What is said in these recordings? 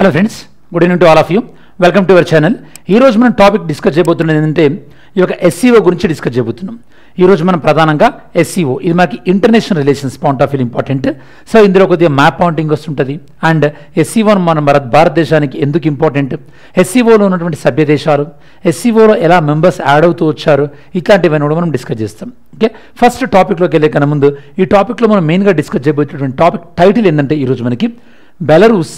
Hello friends, good evening to all of you. Welcome to our channel. ఈరోజు మనం topic discuss చేయబోతున్నది ఏంటంటే ఈ యొక్క ఎస్సీఓ గురించి డిస్కస్ చేయబోతున్నాం. ఈరోజు మనం ప్రధానంగా ఎస్సీఓ, ఇది మనకి international relations point of view important. So ఇందులో కొద్దిగా మ్యాప్ పాయింటింగ్ వస్తుంటుంది. అండ్ ఎస్సీఓను మన భారతదేశానికి ఎందుకు ఇంపార్టెంట్, ఎస్సీఓలో ఉన్నటువంటి సభ్య దేశాలు, ఎస్సీఓలో ఎలా మెంబర్స్ యాడ్ అవుతూ వచ్చారు, ఇట్లాంటివన్నీ కూడా మనం డిస్కస్ చేస్తాం. ఓకే, ఫస్ట్ టాపిక్లోకి వెళ్ళే కన్నా ముందు ఈ టాపిక్లో మనం మెయిన్గా డిస్కస్ చేయబోయేటువంటి టాపిక్ టైటిల్ ఏంటంటే ఈరోజు మనకి Belarus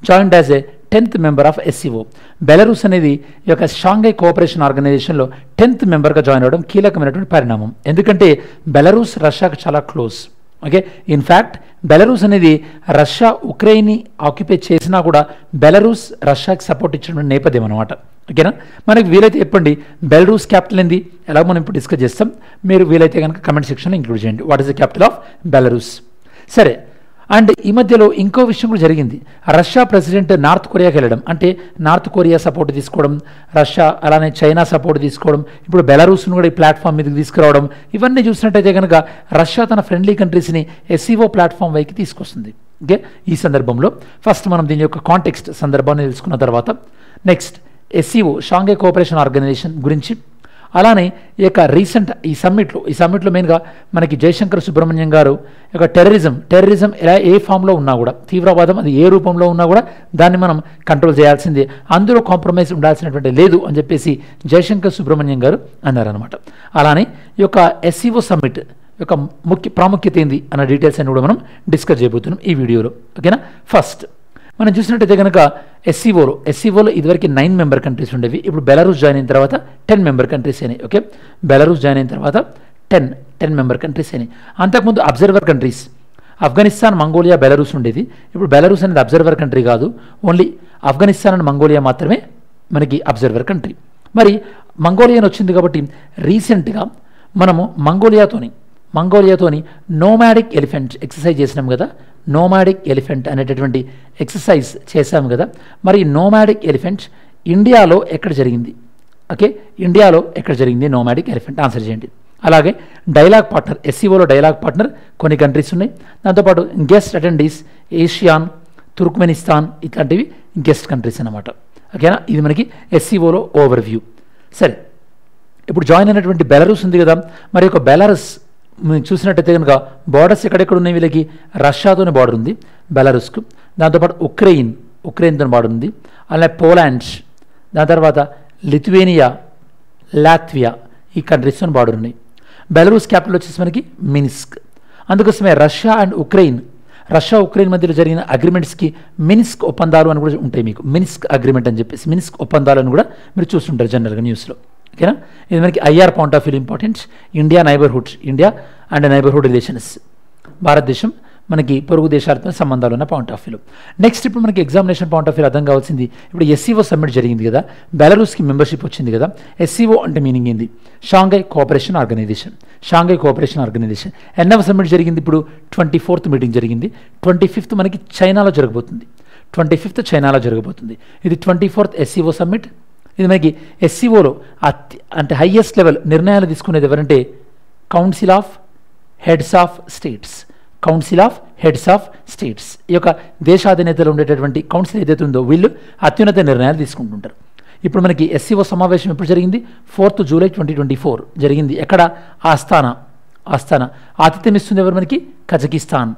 joined as a 10th member of SCO. Belarus అనేది ఈ యొక్క షాంఘై కోఆపరేషన్ ఆర్గనైజేషన్లో 10th మెంబర్గా జాయిన్ అవ్వడం కీలకమైనటువంటి పరిణామం. ఎందుకంటే బెలరూస్ రష్యాకు చాలా క్లోజ్. ఓకే, ఇన్ఫ్యాక్ట్ బెలరూస్ అనేది రష్యా ఉక్రెయిన్ని ఆక్యుపై చేసినా కూడా బెలరూస్ రష్యాకి సపోర్ట్ ఇచ్చినటువంటి నేపథ్యం అనమాట. ఓకేనా, మనకి వీలైతే చెప్పండి బెలరూస్ క్యాపిటల్ ఏంది, ఎలా మనం ఇప్పుడు డిస్కస్ చేస్తాం. మీరు వీలైతే కనుక కమెంట్ సెక్షన్లో ఇంక్లూడ్ చేయండి, what is the capital of Belarus. సరే, అండ్ ఈ మధ్యలో ఇంకో విషయం కూడా జరిగింది. రష్యా ప్రెసిడెంట్ నార్త్ కొరియాకి వెళ్ళడం, అంటే నార్త్ కొరియా సపోర్ట్ తీసుకోవడం, రష్యా అలానే చైనా సపోర్ట్ తీసుకోవడం, ఇప్పుడు బెలరూస్ను కూడా ఈ ప్లాట్ఫామ్ మీదకి తీసుకురావడం, ఇవన్నీ చూసినట్టయితే కనుక రష్యా తన ఫ్రెండ్లీ కంట్రీస్ని ఎస్సీఓ ప్లాట్ఫామ్ వైకి తీసుకొస్తుంది. ఓకే, ఈ సందర్భంలో ఫస్ట్ మనం దీని యొక్క కాంటెక్స్ట్ సందర్భాన్ని తెలుసుకున్న తర్వాత next SCO Shanghai cooperation organisation గురించి, అలానే ఈ యొక్క రీసెంట్ ఈ సమ్మిట్లో మెయిన్గా మనకి జయశంకర్ సుబ్రహ్మణ్యం గారు యొక్క టెర్రరిజం ఎలా ఏ ఫామ్లో ఉన్నా కూడా, తీవ్రవాదం అది ఏ రూపంలో ఉన్నా కూడా దాన్ని మనం కంట్రోల్ చేయాల్సిందే, అందులో కాంప్రమైజ్ ఉండాల్సినటువంటి లేదు అని చెప్పేసి జయశంకర్ సుబ్రహ్మణ్యం గారు అన్నారనమాట. అలానే ఈ యొక్క ఎస్సీఓ సమ్మిట్ యొక్క ముఖ్య ప్రాముఖ్యత ఏంది అన్న డీటెయిల్స్ అన్ని కూడా మనం డిస్కస్ చేయబోతున్నాం ఈ వీడియోలో. ఓకేనా, ఫస్ట్ మనం చూసినట్టయితే కనుక ఎస్సీఓలో ఇదివరకు 9 మెంబర్ కంట్రీస్ ఉండేవి. ఇప్పుడు బెలరూస్ జాయిన్ అయిన తర్వాత 10 మెంబర్ కంట్రీస్ అయినాయి. ఓకే, బెలరూస్ జాయిన్ అయిన తర్వాత 10 మెంబర్ కంట్రీస్ అయినాయి. అంతకుముందు observer countries Afghanistan, Mongolia, Belarus ఉండేది. ఇప్పుడు బెలరూస్ అనేది అబ్జర్వర్ కంట్రీ కాదు, ఓన్లీ ఆఫ్ఘనిస్తాన్ అండ్ మంగోలియా మాత్రమే మనకి అబ్జర్వర్ కంట్రీ. మరి మంగోలియా వచ్చింది కాబట్టి రీసెంట్గా మనము మంగోలియాతోని నోమాడిక్ ఎలిఫెంట్ ఎక్సర్సైజ్ చేసినాం కదా, నోమాడిక్ ఎలిఫెంట్ అనేటటువంటి ఎక్సర్సైజ్ చేశాం కదా. మరి నోమాడిక్ ఎలిఫెంట్ ఇండియాలో ఎక్కడ జరిగింది? ఓకే, ఇండియాలో ఎక్కడ జరిగింది నోమాడిక్ ఎలిఫెంట్? ఆన్సర్ చేయండి. అలాగే డైలాగ్ పార్ట్నర్, ఎస్సీఓలో డైలాగ్ పార్ట్నర్ కొన్ని కంట్రీస్ ఉన్నాయి. దాంతోపాటు గెస్ట్ అటెండీస్ ఏషియాన్, తుర్క్మెనిస్తాన్ ఇట్లాంటివి గెస్ట్ కంట్రీస్ అన్నమాట. ఓకేనా, ఇది మనకి ఎస్సీఓలో ఓవర్ వ్యూ. సరే, ఇప్పుడు జాయిన్ అయినటువంటి బెలరూస్ ఉంది కదా, మరి ఒక బెలరస్ చూసినట్టయితే కనుక బార్డర్స్ ఎక్కడెక్కడ ఉన్నాయి వీళ్ళకి? రష్యాతోనే బార్డర్ ఉంది బెలరూస్కు, దాంతోపాటు ఉక్రెయిన్తో బార్డర్ ఉంది, అలానే పోలాండ్, దాని తర్వాత లిథువేనియా, లాత్వియా ఈ కంట్రీస్తో బార్డర్ ఉన్నాయి. బెలరూస్ క్యాపిటల్ వచ్చేసి మనకి మిన్స్క్. అందుకోసమే రష్యా ఉక్రెయిన్ మధ్యలో జరిగిన అగ్రిమెంట్స్కి మిన్స్క్ ఒప్పందాలు అని కూడా ఉంటాయి మీకు, మిన్స్క్ అగ్రిమెంట్ అని చెప్పేసి మిన్స్క్ ఒప్పందాలు అని కూడా మీరు చూస్తుంటారు జనరల్గా న్యూస్లో. ఓకేనా, ఇది మనకి IR point of view important. India and neighbourhood relations, భారతదేశం మనకి పొరుగు దేశాలతో సంబంధాలు ఉన్న పాయింట్ ఆఫ్ వ్యూలో. నెక్స్ట్ ఇప్పుడు మనకి ఎగ్జామినేషన్ పాయింట్ ఆఫ్ వ్యూ అర్థం కావాల్సింది. ఇప్పుడు ఎస్సీఓ సమ్మిట్ జరిగింది కదా, బెలరూస్కి మెంబర్షిప్ వచ్చింది కదా. ఎస్సీఓ అంటే మీనింగ్ ఏంది? Shanghai cooperation organisation. ఎన్నవ సమ్మిట్ జరిగింది? ఇప్పుడు 24th మీటింగ్ జరిగింది. 25th మనకి చైనాలో జరగబోతుంది. ఇది 24th ఎస్సీఓ సమ్మిట్. ఇది మనకి ఎస్సీఓలో అంటే హైయెస్ట్ లెవెల్ నిర్ణయాలు తీసుకునేది ఎవరంటే council of heads of states. ఈ యొక్క దేశాధినేతలు ఉండేటటువంటి కౌన్సిల్ ఏదైతే ఉందో వీళ్ళు అత్యున్నత నిర్ణయాలు తీసుకుంటుంటారు. ఇప్పుడు మనకి ఎస్సీఓ సమావేశం ఎప్పుడు జరిగింది? 4th జూలై 2024 జరిగింది. ఎక్కడ? ఆస్తానా. ఆతిథ్యం ఇస్తుంది ఎవరు మనకి? కజకిస్తాన్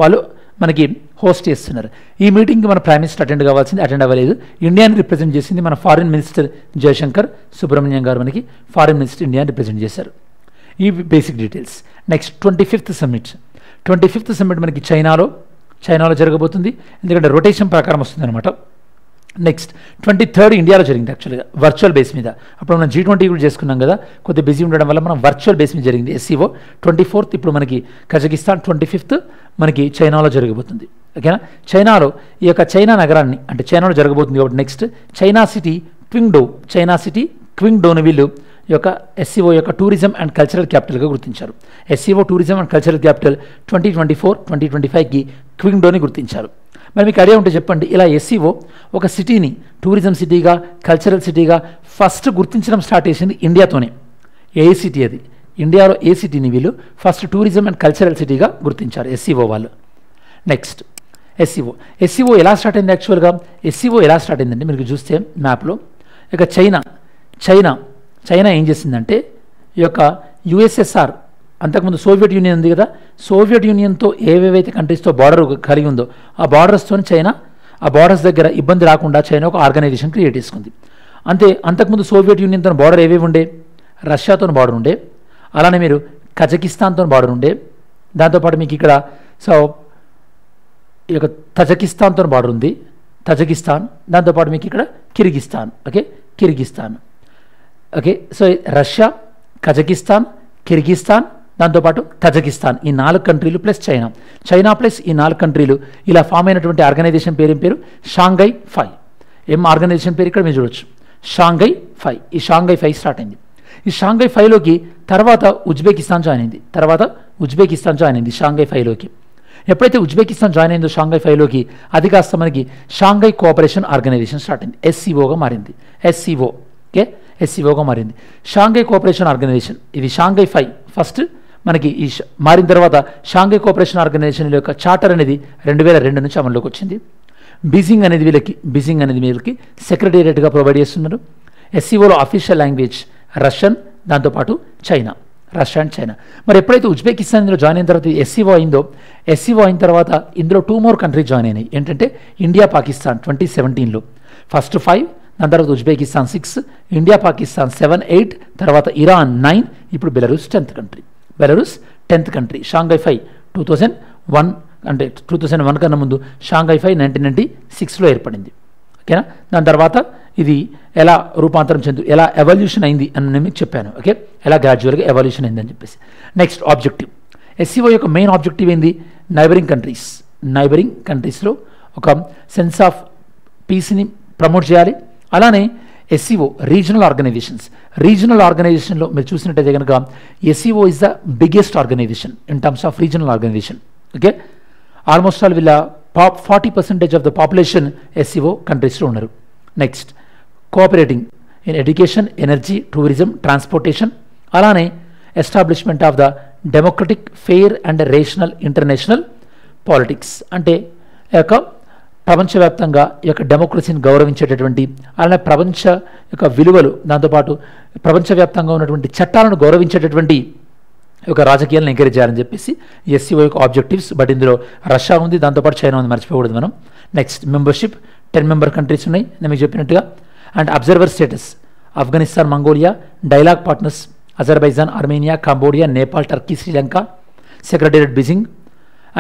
వాళ్ళు మనకి హోస్ట్ చేస్తున్నారు. ఈ మీటింగ్కి మన ప్రైమ్ మినిస్టర్ అటెండ్ అవ్వలేదు. ఇండియాని రిప్రజెంట్ చేసింది మన ఫారిన్ మినిస్టర్ జయశంకర్ సుబ్రహ్మణ్యం గారు, మనకి ఫారిన్ మినిస్టర్ ఇండియాని రిప్రజెంట్ చేశారు. ఈ basic details. Next 25th summit మనకి చైనాలో జరగబోతుంది, ఎందుకంటే రొటేషన్ ప్రకారం వస్తుంది అనమాట. నెక్స్ట్ 23rd ఇండియాలో జరిగింది, యాక్చువల్గా వర్చువల్ బేస్ మీద. అప్పుడు మనం G20 కూడా చేసుకున్నాం కదా, కొద్దిగా బిజీ ఉండడం వల్ల మనం వర్చువల్ బేస్ మీద జరిగింది ఎస్సీఓ. 24th ఇప్పుడు మనకి కజకిస్తాన్, 25th మనకి చైనాలో జరగబోతుంది. ఓకేనా, చైనాలో ఈ యొక్క చైనా నగరాన్ని అంటే చైనాలో జరగబోతుంది కాబట్టి నెక్స్ట్ చైనా సిటీ క్వింగ్డోని వీళ్ళు ఈ యొక్క ఎస్సీఓ యొక్క టూరిజం అండ్ కల్చరల్ క్యాపిటల్గా గుర్తించారు. SCO tourism and cultural capital 2024-2025కి క్వింగ్డోని గుర్తించారు. మరి మీకు ఐడియా ఉంటే చెప్పండి, ఇలా ఎస్సీఓ ఒక సిటీని టూరిజం సిటీగా, కల్చరల్ సిటీగా ఫస్ట్ గుర్తించడం స్టార్ట్ చేసింది ఇండియాతోనే. ఏ సిటీ అది? ఇండియాలో ఏ సిటీని వీళ్ళు ఫస్ట్ టూరిజం అండ్ కల్చరల్ సిటీగా గుర్తించారు ఎస్సీఓ వాళ్ళు. నెక్స్ట్ ఎస్సీఓ ఎలా స్టార్ట్ అయింది యాక్చువల్గా? ఎస్సీఓ ఎలా స్టార్ట్ అయిందంటే మీరు చూస్తే మ్యాప్లో ఇక చైనా ఏం చేసిందంటే ఈ యొక్క యుఎస్ఎస్ఆర్ అంతకుముందు సోవియట్ యూనియన్ ఉంది కదా, సోవియట్ యూనియన్తో ఏవేవైతే కంట్రీస్తో బార్డర్ కలిగి ఉందో ఆ బార్డర్స్తో చైనా ఆ బార్డర్స్ దగ్గర ఇబ్బంది రాకుండా చైనా ఒక ఆర్గనైజేషన్ క్రియేట్ చేసుకుంది. అంతకుముందు సోవియట్ యూనియన్తో బార్డర్ ఏవేవి ఉండే? రష్యాతో బార్డర్ ఉండే, అలానే మీరు కజకిస్తాన్తో బార్డర్ ఉండే, దాంతోపాటు మీకు ఇక్కడ ఈ యొక్క తజకిస్తాన్తో బార్డర్ ఉంది, తజకిస్తాన్, దాంతోపాటు మీకు ఇక్కడ Kyrgyzstan. Kyrgyzstan. So Russia, Kazakhstan, Kyrgyzstan, దాంతోపాటు తజకిస్తాన్, ఈ 4 కంట్రీలు ప్లస్ చైనా ప్లస్ ఈ 4 కంట్రీలు ఇలా ఫామ్ అయినటువంటి ఆర్గనైజేషన్ పేరు షాంఘై 5. ఏం ఆర్గనైజేషన్ పేరు ఇక్కడ మీరు చూడొచ్చు, షాంఘై 5. ఈ షాంఘై 5 స్టార్ట్ అయింది. ఈ షాంఘై 5లోకి తర్వాత ఉజ్బెకిస్తాన్ జాయిన్ అయింది షాంఘై 5లోకి. ఎప్పుడైతే ఉజ్బెకిస్తాన్ జాయిన్ అయిందో షాంఘై 5లోకి, అది కాస్త మనకి షాంఘై కోఆపరేషన్ ఆర్గనైజేషన్ స్టార్ట్ అయింది, ఎస్సీఓగా మారింది. ఎస్సీఓగా మారింది షాంఘై కోఆపరేషన్ ఆర్గనైజేషన్. ఇది షాంఘై 5 ఫస్ట్ మనకి ఈ మారిన తర్వాత షాంఘై కోఆపరేషన్ ఆర్గనైజేషన్ యొక్క చార్టర్ అనేది 2002 నుంచి అమల్లోకి వచ్చింది. బీజింగ్ అనేది వీళ్ళకి సెక్రటేరియట్గా ప్రొవైడ్ చేస్తున్నారు. ఎస్సీఓలో అఫీషియల్ లాంగ్వేజ్ రష్యన్, దాంతోపాటు రష్యా అండ్ చైనా. మరి ఎప్పుడైతే ఉజ్బెకిస్తాన్ ఇందులో జాయిన్ అయిన తర్వాత ఎస్సీఓ అయిన తర్వాత ఇందులో 2 more కంట్రీస్ జాయిన్ అయినాయి. ఏంటంటే ఇండియా, పాకిస్తాన్ 2017లో ఫస్ట్ 5, దాని తర్వాత ఉజ్బెకిస్తాన్ 6, ఇండియా పాకిస్తాన్ 7, 8, తర్వాత ఇరాన్ 9, ఇప్పుడు బెలరూస్ 10th కంట్రీ. షాంఘై 5 2001 అంటే 2001 కన్నా ముందు షాంఘై 5 1996లో ఏర్పడింది. ఓకేనా? దాని తర్వాత ఇది ఎలా రూపాంతరం ఎలా ఎవల్యూషన్ అయింది అని నేను మీకు చెప్పాను. ఎలా గ్రాడ్యువల్గా ఎవల్యూషన్ అయింది అని చెప్పేసి. నెక్స్ట్ ఆబ్జెక్టివ్, ఎస్సీఓ యొక్క మెయిన్ ఆబ్జెక్టివ్ ఏంది? నైబరింగ్ కంట్రీస్లో ఒక సెన్స్ ఆఫ్ పీస్ని ప్రమోట్ చేయాలి. అలానే ఎస్సీఓ రీజనల్ ఆర్గనైజేషన్లో మీరు చూసినట్టయితే కనుక SCO is the biggest organisation in terms of regional organisation. Almost all వీళ్ళ 40% ఆఫ్ ద పాపులేషన్ ఎస్సీఓ కంట్రీస్లో ఉన్నారు. Next cooperating in education, energy, tourism, transportation, అలానే establishment of the democratic, fair and rational international politics. అంటే యొక్క ప్రపంచవ్యాప్తంగా ఈ యొక్క డెమోక్రసీని గౌరవించేటటువంటి, అలానే ప్రపంచ యొక్క విలువలు, దాంతోపాటు ప్రపంచవ్యాప్తంగా ఉన్నటువంటి చట్టాలను గౌరవించేటటువంటి ఒక రాజకీయాలను ఎంకరేజ్ చేయాలని చెప్పేసి ఎస్సీఓ యొక్క ఆబ్జెక్టివ్స్. బట్ ఇందులో రష్యా ఉంది, దాంతోపాటు చైనా ఉంది, మర్చిపోకూడదు మనం. నెక్స్ట్ మెంబర్షిప్ 10 member కంట్రీస్ ఉన్నాయి నేను మీకు చెప్పినట్టుగా. And observer status Afghanistan, Mongolia, dialogue partners Azerbaijan, Armenia, Cambodia, Nepal, Turkey, Sri Lanka, secretariat Beijing.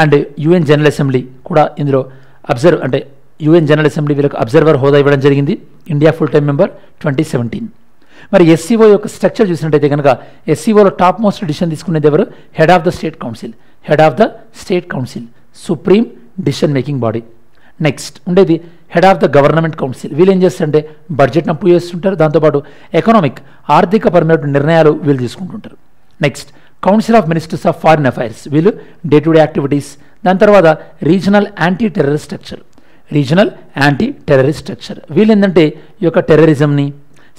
And UN general assembly కూడా ఇందులో యుఎన్ జనరల్ అసెంబ్లీ వీళ్ళకి అబ్జర్వర్ హోదా ఇవ్వడం జరిగింది. India full time member 2017. మరి ఎస్సీఓ యొక్క స్ట్రక్చర్ చూసినట్టయితే కనుక ఎస్సీఓలో టాప్ మోస్ట్ డిసిషన్ తీసుకునేది ఎవరు? Head of the state council, supreme decision making body. Next ఉండేది head of the government council. వీళ్ళు ఏం చేస్తారంటే బడ్జెట్ని అప్రూవ్ చేస్తుంటారు, దాంతోపాటు ఆర్థిక పరమైన నిర్ణయాలు వీళ్ళు తీసుకుంటుంటారు. Next council of ministers of foreign affairs, వీళ్ళు డే టు డే యాక్టివిటీస్. దాని తర్వాత రీజనల్ యాంటీ టెర్రరిస్ట్ స్ట్రక్చర్, వీళ్ళు ఏంటంటే ఈ యొక్క టెర్రరిజంని,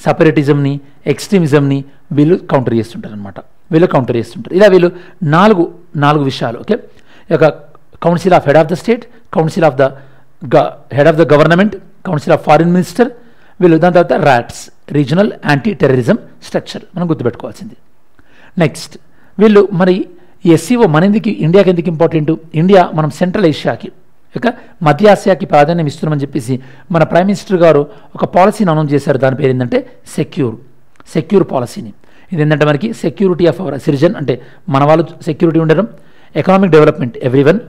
సపరేటిజంని, ఎక్స్ట్రీమిజంని వీళ్ళు కౌంటర్ చేస్తుంటారు. ఇలా వీళ్ళు నాలుగు విషయాలు. ఈ యొక్క council of head of the state, council of the head of the government, council of foreign minister, వీళ్ళు దాని తర్వాత rats, regional anti terrorism structure మనం గుర్తుపెట్టుకోవాల్సింది. నెక్స్ట్ వీళ్ళు మరి ఈ ఎస్సీఓ ఇండియాకి ఎందుకు ఇంపార్టెంట్? ఇండియా మనం సెంట్రల్ ఏషియాకి, మధ్య ఆసియాకి ప్రాధాన్యం ఇస్తున్నామని చెప్పేసి మన ప్రైమ్ మినిస్టర్ గారు ఒక పాలసీని అనౌన్స్ చేశారు. దాని పేరు ఏంటంటే సెక్యూర్ పాలసీని. ఇది ఏంటంటే మనకి సెక్యూరిటీ ఆఫ్ అవర్ సిటిజన్, అంటే మన వాళ్ళు సెక్యూరిటీ ఉండడం, economic development everyone,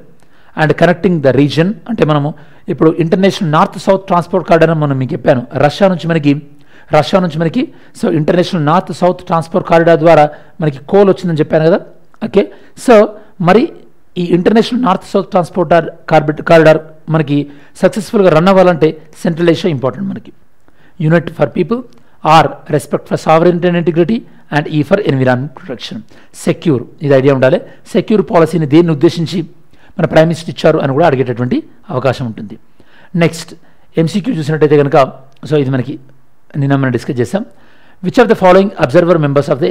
and connecting the region. అంటే మనము ఇప్పుడు international north south transport corridor అని మనం మీకు చెప్పాను. రష్యా నుంచి మనకి so international north south transport corridor ద్వారా మనకి కోల్ వచ్చిందని చెప్పాను కదా. సో మరి ఈ international north south transport corridor మనకి సక్సెస్ఫుల్గా రన్ అవ్వాలంటే సెంట్రల్ ఏషియా ఇంపార్టెంట్ మనకి. Unit for people, or respect for sovereignty and integrity, and ఈ ఫర్ ఎన్విరాన్మెంట్ ప్రొటెక్షన్. సెక్యూర్, ఇది ఐడియా ఉండాలి. సెక్యూర్ పాలసీని దేన్ని ఉద్దేశించి మన ప్రైమ్ మినిస్టర్ ఇచ్చారు అని కూడా అడిగేటటువంటి అవకాశం ఉంటుంది. నెక్స్ట్ ఎంసీక్యూ చూసినట్టయితే కనుక, సో ఇది మనకి నిన్న మనం డిస్కస్ చేసాం. Which of the following observer members of the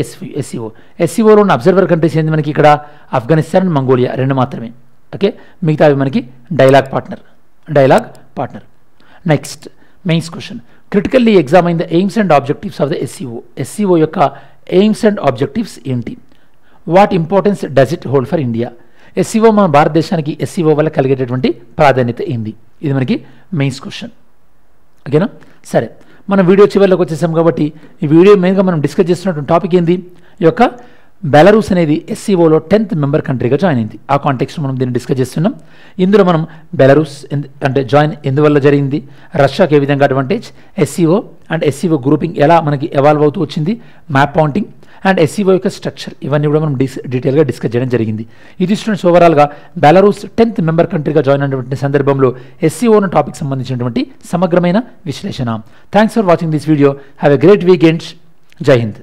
ఎస్సీఓలో ఉన్న అబ్జర్వర్ కంట్రీస్ ఏంది మనకి ఇక్కడ? ఆఫ్ఘనిస్తాన్, మంగోలియా 2 మాత్రమే. ఓకే, మిగతావి మనకి dialogue partner. Next mains question, critically ఎగ్జామైన్ the aims and objectives of the SCO యొక్క ఎయిమ్స్ అండ్ ఆబ్జెక్టివ్స్ ఏంటి? What importance does it hold for India? SCO మన భారతదేశానికి ఎస్సీఓ వల్ల కలిగేటటువంటి ప్రాధాన్యత ఏంది? ఇది మనకి మెయిన్స్ క్వశ్చన్. ఓకేనా? సరే, మనం వీడియో చివరిలోకి వచ్చేసాం కాబట్టి ఈ వీడియో మెయిన్గా మనం డిస్కస్ చేస్తున్నటువంటి టాపిక్ ఏంది? ఈ యొక్క బెలరూస్ అనేది ఎస్సీఓలో 10th మెంబర్ కంట్రీగా జాయిన్ అయింది. ఆ కాంటెక్స్ట్ మనం దీన్ని డిస్కస్ చేస్తున్నాం. ఇందులో మనం బెలరూస్ అంటే జాయిన్ ఎందువల్ల జరిగింది, రష్యాకి ఏ విధంగా advantage, SCO and SCO grouping ఎలా మనకి ఎవాల్వ్ అవుతూ వచ్చింది, మ్యాప్ పాయింటింగ్ అండ్ ఎస్సీఓ యొక్క స్ట్రక్చర్, ఇవన్నీ కూడా మనం డీటెయిల్గా డిస్కస్ చేయడం జరిగింది. ఇది స్టూడెంట్స్ ఓవరాల్గా బెలరూస్ 10th మెంబర్ కంట్రీగా జాయిన్ అయినటువంటి సందర్భంలో ఎస్సీఓ అనే టాపిక్ సంబంధించినటువంటి సమగ్రమైన విశ్లేషణ. Thanks for watching this video. Have a great weekend. జై హింద్.